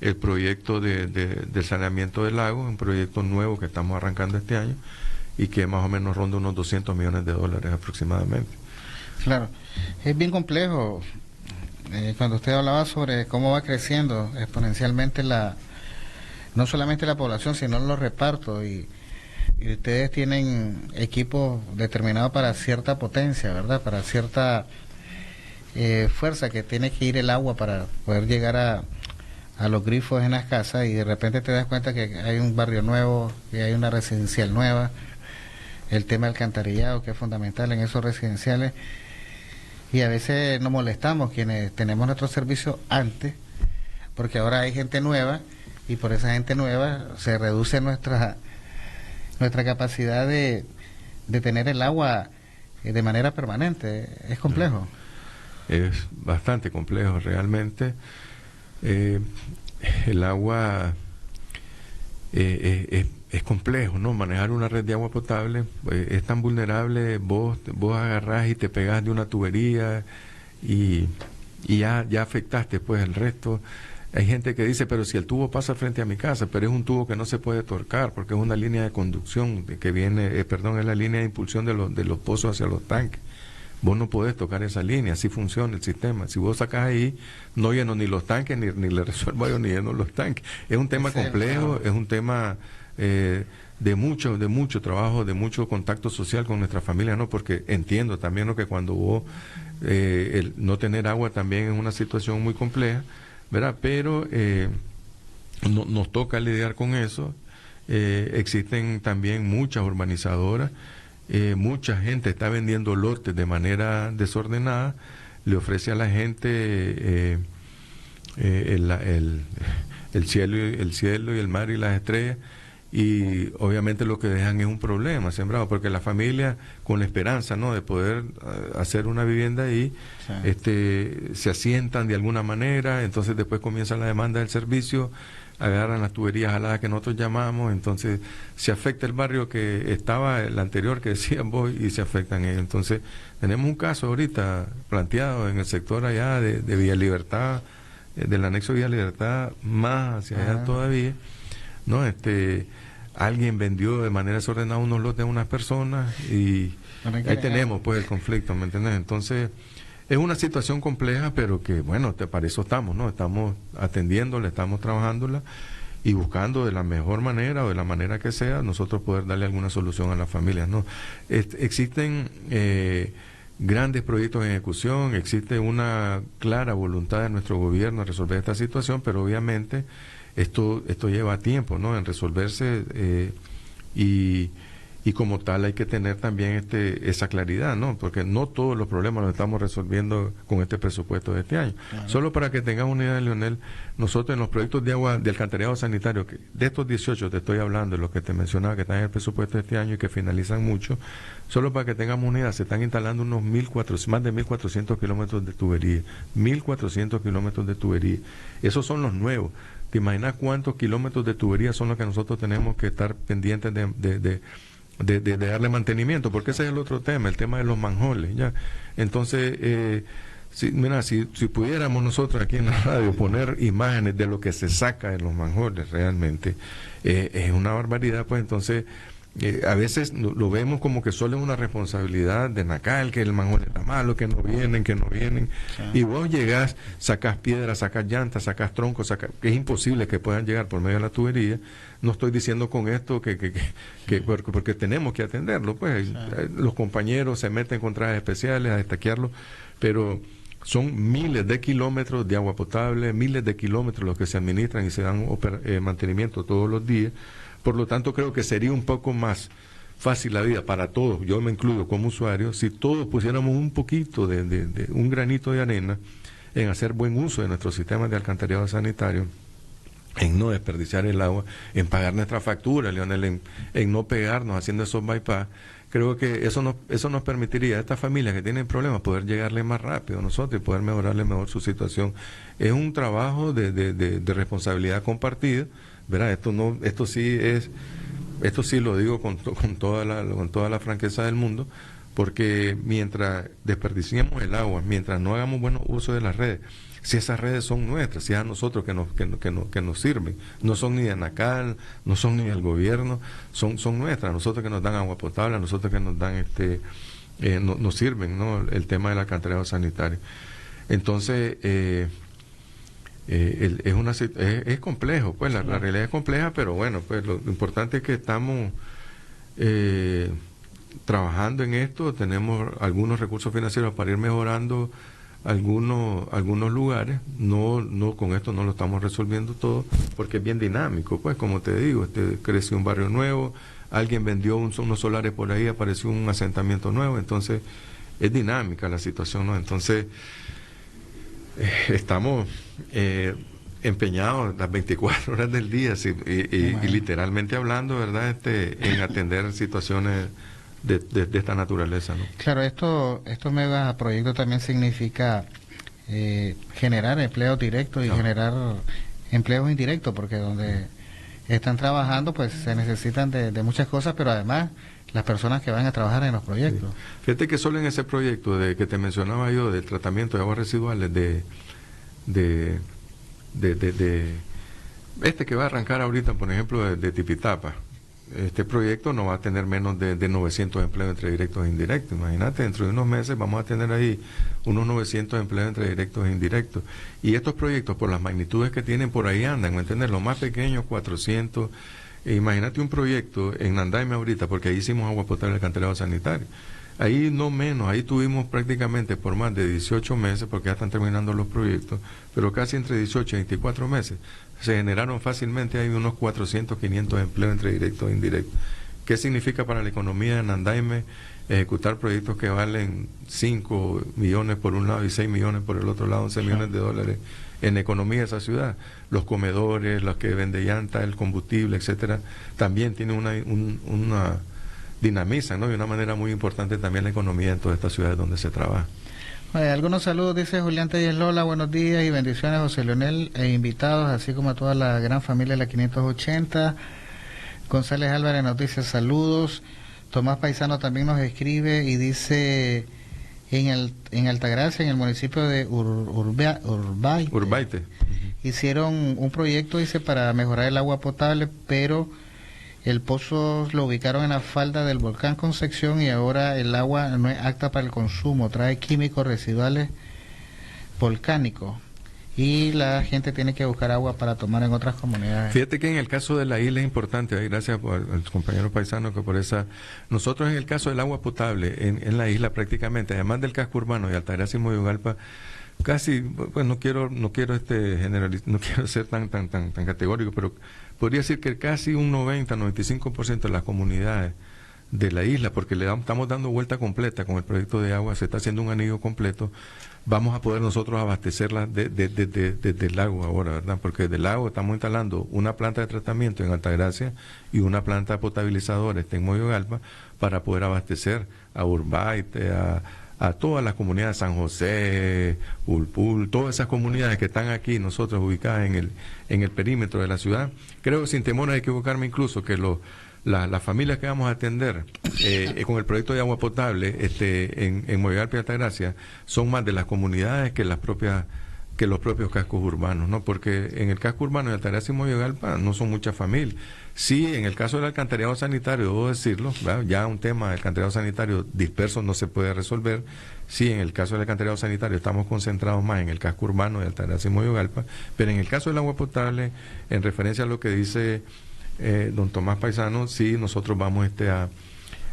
el proyecto de saneamiento del lago, un proyecto nuevo que estamos arrancando este año y que más o menos ronda unos $200 millones aproximadamente. Claro, es bien complejo. Cuando usted hablaba sobre cómo va creciendo exponencialmente no solamente la población, sino los repartos, y ustedes tienen equipos determinados para cierta potencia, ¿verdad? Para cierta fuerza que tiene que ir el agua para poder llegar a los grifos en las casas, y de repente te das cuenta que hay un barrio nuevo, que hay una residencial nueva, el tema del alcantarillado, que es fundamental en esos residenciales, y a veces nos molestamos quienes tenemos nuestro servicio antes, porque ahora hay gente nueva, y por esa gente nueva se reduce nuestra capacidad de tener el agua de manera permanente. Es complejo. Es bastante complejo realmente. El agua es complejo, ¿no? Manejar una red de agua potable es tan vulnerable. Vos agarrás y te pegás de una tubería y ya afectaste pues el resto. Hay gente que dice, pero si el tubo pasa frente a mi casa, pero es un tubo que no se puede torcar porque es una línea de conducción que viene, es la línea de impulsión de los pozos hacia los tanques. Vos no podés tocar esa línea, así funciona el sistema. Si vos sacás ahí, no lleno ni los tanques, ni le resuelvo yo, ni lleno los tanques. Es un tema complejo, es un tema de mucho trabajo, de mucho contacto social con nuestra familia, ¿no? Porque entiendo también, ¿no?, que cuando vos, el no tener agua también es una situación muy compleja, ¿verdad? Pero nos toca lidiar con eso. Existen también muchas urbanizadoras. Mucha gente está vendiendo lotes de manera desordenada, le ofrece a la gente el cielo y el mar y las estrellas, y obviamente lo que dejan es un problema sembrado, porque la familia, con la esperanza, ¿no?, de poder hacer una vivienda ahí, sí, se asientan de alguna manera, entonces después comienza la demanda del servicio, agarran las tuberías jaladas que nosotros llamamos, entonces se afecta el barrio que estaba, el anterior que decían vos, y se afectan ellos. Entonces tenemos un caso ahorita planteado en el sector allá de Villa Libertad, del anexo Villa Libertad, más hacia allá todavía, ¿no? Alguien vendió de manera desordenada unos lotes a unas personas y ahí tenemos pues el conflicto, ¿me entiendes? Entonces es una situación compleja, pero que, bueno, para eso estamos, ¿no? Estamos atendiéndola, estamos trabajándola y buscando de la mejor manera o de la manera que sea, nosotros poder darle alguna solución a las familias, ¿no? Existen grandes proyectos en ejecución, existe una clara voluntad de nuestro gobierno de resolver esta situación, pero obviamente esto lleva tiempo, ¿no?, en resolverse, y como tal hay que tener también esa claridad, ¿no? Porque no todos los problemas los estamos resolviendo con este presupuesto de este año. Claro. Solo para que tengamos una idea, Leonel, nosotros en los proyectos de agua, de alcantarillado sanitario, que de estos 18 te estoy hablando, de los que te mencionaba que están en el presupuesto de este año y que finalizan mucho, solo para que tengamos una idea, se están instalando más de 1.400 kilómetros de tubería. 1.400 kilómetros de tubería. Esos son los nuevos. ¿Te imaginas cuántos kilómetros de tubería son los que nosotros tenemos que estar pendientes de darle mantenimiento? Porque ese es el otro tema, el tema de los manholes, ¿ya? Entonces, si pudiéramos nosotros aquí en la radio poner imágenes de lo que se saca en los manholes realmente, es una barbaridad, pues entonces a veces lo vemos como que solo es una responsabilidad de Nacal, que el manjón está malo, que no vienen. Sí. Y vos llegás, sacás piedras, sacás llantas, sacás troncos, que es imposible que puedan llegar por medio de la tubería. No estoy diciendo con esto porque tenemos que atenderlo, pues sí. Los compañeros se meten con trajes especiales a destaquearlo, pero son miles de kilómetros de agua potable, miles de kilómetros los que se administran y se dan mantenimiento todos los días. Por lo tanto, creo que sería un poco más fácil la vida para todos, yo me incluyo como usuario, si todos pusiéramos un poquito de un granito de arena en hacer buen uso de nuestros sistemas de alcantarillado sanitario, en no desperdiciar el agua, en pagar nuestra factura, Leonel, en no pegarnos haciendo esos bypass. Creo que eso nos permitiría a estas familias que tienen problemas poder llegarle más rápido a nosotros y poder mejorarle mejor su situación. Es un trabajo de responsabilidad compartida, ¿verdad? Esto sí lo digo con toda la franqueza del mundo, porque mientras desperdiciemos el agua, mientras no hagamos buen uso de las redes, si esas redes son nuestras, si es a nosotros que nos sirven, no son ni de Anacal, no son ni del gobierno, son nuestras, a nosotros que nos dan agua potable, a nosotros que nos dan nos sirven, ¿no? El tema del alcantarillado sanitario. Entonces es complejo, pues la realidad es compleja, pero bueno, pues lo importante es que estamos trabajando en esto, tenemos algunos recursos financieros para ir mejorando algunos lugares. No con esto no lo estamos resolviendo todo, porque es bien dinámico, pues como te digo, creció un barrio nuevo, alguien vendió unos solares por ahí, apareció un asentamiento nuevo, entonces es dinámica la situación, ¿no? Entonces estamos empeñados las 24 horas del día, y literalmente hablando, ¿verdad? En atender situaciones de esta naturaleza, ¿no? Claro, estos megaproyectos también significa generar empleos directos y generar empleos indirectos, porque donde están trabajando pues se necesitan de muchas cosas, pero además las personas que van a trabajar en los proyectos. Sí. Fíjate que solo en ese proyecto que te mencionaba yo del tratamiento de aguas residuales que va a arrancar ahorita, por ejemplo, de Tipitapa. Este proyecto no va a tener menos de 900 empleos entre directos e indirectos. Imagínate, dentro de unos meses vamos a tener ahí unos 900 empleos entre directos e indirectos. Y estos proyectos, por las magnitudes que tienen, por ahí andan, ¿me entiendes? Los más pequeños, 400. Imagínate un proyecto en Nandaime ahorita, porque ahí hicimos agua potable y alcantarillado sanitario. Ahí no menos, ahí tuvimos prácticamente por más de 18 meses, porque ya están terminando los proyectos, pero casi entre 18 y 24 meses, se generaron fácilmente ahí unos 400, 500 empleos entre directos e indirectos. ¿Qué significa para la economía de Nandaime ejecutar proyectos que valen 5 millones por un lado y 6 millones por el otro lado, 11 millones de dólares en economía de esa ciudad? Los comedores, los que venden llanta, el combustible, etcétera, también tienen una dinamizan, ¿no? De una manera muy importante también la economía en todas estas ciudades donde se trabaja. Algunos saludos, dice Julián Telles Lola, buenos días y bendiciones a José Leonel e invitados, así como a toda la gran familia de la 580. González Álvarez nos dice saludos. Tomás Paisano también nos escribe y dice en Altagracia, en el municipio de Urbaite, hicieron un proyecto, dice, para mejorar el agua potable, pero el pozo lo ubicaron en la falda del volcán Concepción y ahora el agua no es apta para el consumo, trae químicos residuales volcánicos y la gente tiene que buscar agua para tomar en otras comunidades. Fíjate que en el caso de la isla es importante, gracias al compañero paisano que por esa. Nosotros en el caso del agua potable en la isla prácticamente, además del casco urbano de Altagracia y Moyogalpa, casi, pues no quiero generalizar, no quiero ser tan categórico, pero podría decir que casi un 90-95% de las comunidades de la isla, porque estamos dando vuelta completa con el proyecto de agua, se está haciendo un anillo completo, vamos a poder nosotros abastecerla desde el lago ahora, ¿verdad? Porque desde el lago estamos instalando una planta de tratamiento en Altagracia y una planta potabilizadora en Moyogalpa para poder abastecer a Urbaite, a todas las comunidades, San José, Ulpul, todas esas comunidades que están aquí nosotros ubicadas en el perímetro de la ciudad. Creo, sin temor a equivocarme incluso, que las familias que vamos a atender con el proyecto de agua potable en Moyogalpa y Altagracia son más de las comunidades que las propias que los propios cascos urbanos, ¿no? Porque en el casco urbano de Altagracia y Moyogalpa no son muchas familias. Sí, en el caso del alcantarillado sanitario, debo decirlo, ¿verdad? Ya un tema del alcantarillado sanitario disperso no se puede resolver. Sí, en el caso del alcantarillado sanitario estamos concentrados más en el casco urbano de Altagracia y Moyogalpa, pero en el caso del agua potable, en referencia a lo que dice don Tomás Paisano, sí, nosotros vamos a...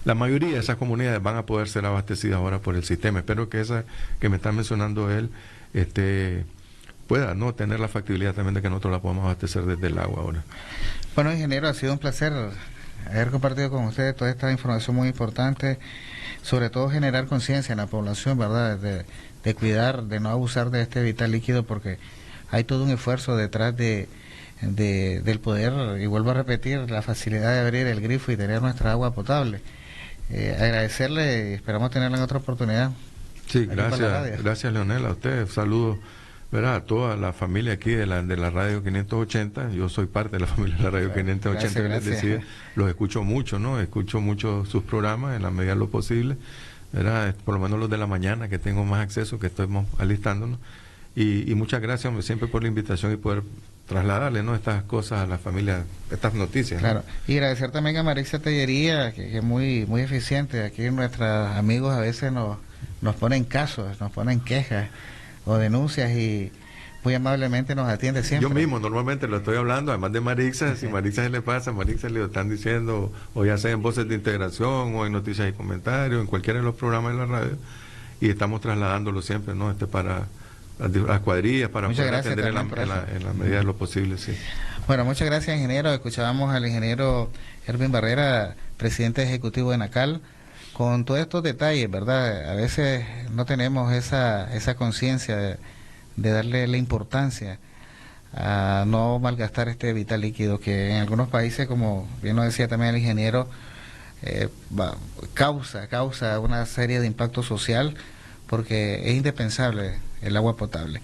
La mayoría de esas comunidades van a poder ser abastecidas ahora por el sistema. Espero que esa que me está mencionando él pueda no tener la factibilidad también de que nosotros la podamos abastecer desde el agua ahora. Bueno, ingeniero, ha sido un placer haber compartido con ustedes toda esta información muy importante, sobre todo generar conciencia en la población, ¿verdad? De cuidar, de no abusar de este vital líquido, porque hay todo un esfuerzo detrás del poder, y vuelvo a repetir, la facilidad de abrir el grifo y tener nuestra agua potable. Agradecerle y esperamos tenerla en otra oportunidad. Sí, gracias Leonel, a usted, saludos, ¿verdad? A toda la familia aquí de la Radio 580, yo soy parte de la familia de la Radio 580, gracias. Los escucho mucho, ¿no? Escucho mucho sus programas en la medida de lo posible, ¿verdad? Por lo menos los de la mañana, que tengo más acceso, que estamos alistándonos, y muchas gracias, hombre, siempre por la invitación y poder trasladarle, ¿no?, estas cosas a la familia, estas noticias. Claro, ¿no? Y agradecer también a Marixa Tellería, que es muy eficiente. Aquí nuestros amigos a veces nos ponen casos, nos ponen quejas o denuncias y muy amablemente nos atiende siempre. Yo mismo normalmente lo estoy hablando, además de Marixa, si Marixa se le pasa, Marixa le están diciendo, o ya sea en Voces de Integración, o en Noticias y Comentarios, en cualquiera de los programas de la radio, y estamos trasladándolo siempre, ¿no?, para las cuadrillas, para muchas poder atender en la medida de lo posible, sí. Bueno, muchas gracias, ingeniero. Escuchábamos al ingeniero Ervin Barrera, presidente ejecutivo de NACAL, con todos estos detalles, ¿verdad? A veces no tenemos esa conciencia de darle la importancia a no malgastar este vital líquido, que en algunos países, como bien lo decía también el ingeniero, causa una serie de impactos social, porque es indispensable el agua potable.